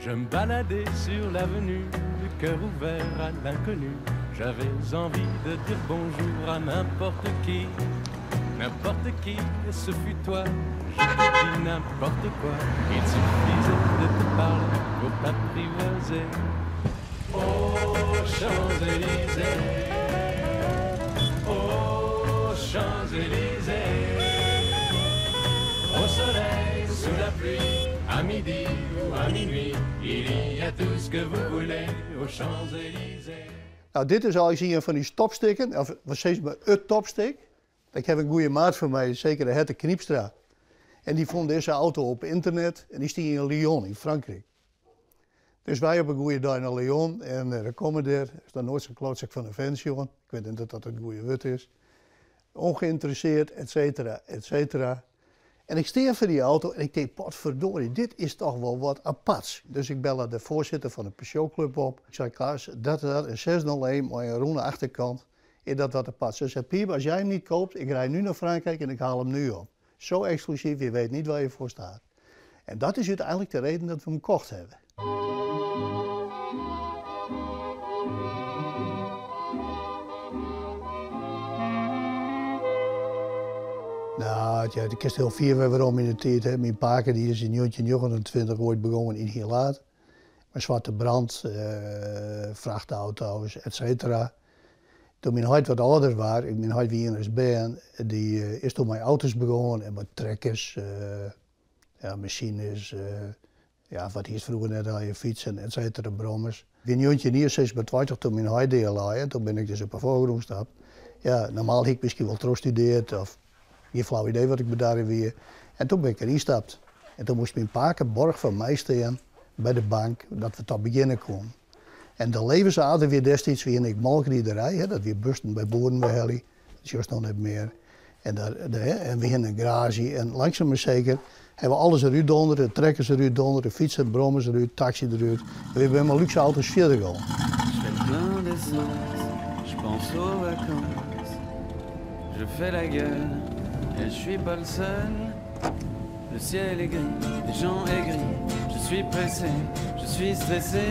Je me baladais sur l'avenue, le cœur ouvert à l'inconnu. J'avais envie de dire bonjour à n'importe qui, et ce fut toi. Je te dis n'importe quoi, il suffisait de te parler pour t'apprivoiser. Oh Champs-Élysées, oh Champs-Élysées, au soleil, sous la pluie, à midi ou à minuit, il y a tout ce que vous voulez aux Champs-Élysées. Nou, dit is al eens een van die stopstikken, of wat steeds maar het topstik. Ik heb een goede maat van mij, zeker de Hette Kniepstra. En die vond deze auto op internet en die stond in Lyon in Frankrijk. Dus wij op een goede dag naar Lyon en dan komen er, is dan nooit zo'n klootzak van een vent, jongen. Ik weet niet dat dat een goede wut is. Ongeïnteresseerd, et cetera, et cetera. En ik steer voor die auto en ik denk, potverdorie, dit is toch wel wat aparts. Dus ik bel de voorzitter van de Peugeot-club op. Ik zei, Klaas, dat, een 601 met een rode achterkant. Is dat wat aparts? Ze zei, Piep, als jij hem niet koopt, ik rijd nu naar Frankrijk en ik haal hem nu op. Zo exclusief, je weet niet waar je voor staat. En dat is uiteindelijk de reden dat we hem gekocht hebben. Nou, ja, ik kist heel veel waarom in de tijd. Hè. Mijn paken die is in 1929 ooit begonnen in heel laat. Met zwarte brand, vrachtauto's, et cetera. Toen mijn huid wat ouder was, mijn huid wie in ben, die is toen met auto's begonnen en met trekkers, ja, machines, ja, wat hier vroeger net al je fietsen, et cetera, brommers. In 1929 toen mijn huid deel laaien, toen ben ik dus op een voorgrond gestapt. Ja, normaal had ik misschien wel teruggestudeerd of geen flauw idee wat ik bedaren weer. En toen ben ik erin gestapt. En toen moest mijn paken borg van mij staan bij de bank, dat we tot beginnen konden. En de levensader weer destijds weer in malkriederij, dat weer busten bij boeren bij Helly, dat is juist nog niet meer. En we hebben een garage en langzaam maar zeker hebben we alles eruit donderen, trekkers eruit donderen, fietsen, brommers eruit, taxi eruit. En we hebben helemaal luxe auto's verder gegaan. Je fais la gueule, et je suis pas le seul. Le ciel est gris, les gens aigris. Je suis pressé, je suis stressé.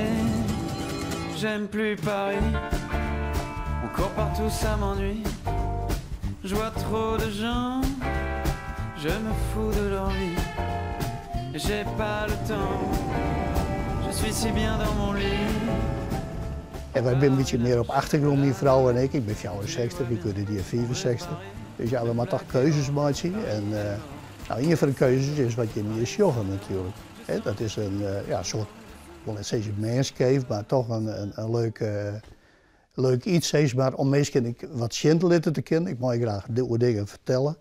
J'aime plus Paris, encore partout ça m'ennuie. Je vois trop de gens, je me fous de leur vie. J'ai pas le temps, je suis si bien dans mon lit. En wij zijn een beetje meer op achtergrond, mijn vrouw en ik. Ik ben 64, ik word die 64. Dus ja, we moeten toch keuzes maken. En nou, een van de keuzes is wat je meer joggen natuurlijk. He, dat is een ja, soort, ik wil net zeggen manscave, maar toch een leuk iets, zeg maar, om mensen wat schentelitten te kennen. Ik mag graag dingen vertellen.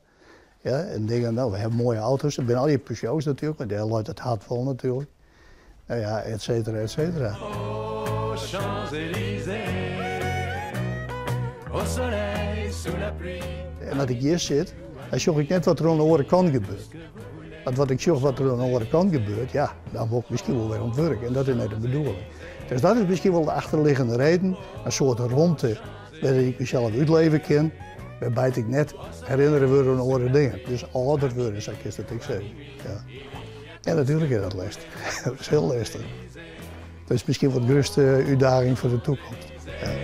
Ja, en dingen, nou, we hebben mooie auto's, er zijn al die Peugeots natuurlijk, maar daar luidt het hart vol natuurlijk. Nou ja, et cetera, et cetera. Champs-Élysées, au soleil, sous la pluie. En als ik hier zit, dan zie ik net wat er aan de andere kant gebeurt. Want wat ik zie wat er aan de andere kant gebeurt, ja, dan word ik misschien wel weer aan het werk. En dat is net de bedoeling. Dus dat is misschien wel de achterliggende reden. Een soort rondte waarin ik mezelf uitleven kan. Waarbij ik net herinneren word aan andere dingen. Dus ouder worden, zou ik dat ik zeggen. Ja. En natuurlijk is dat lastig. Dat is heel lastig. Dat is misschien wel de grootste uitdaging voor de toekomst. Ja.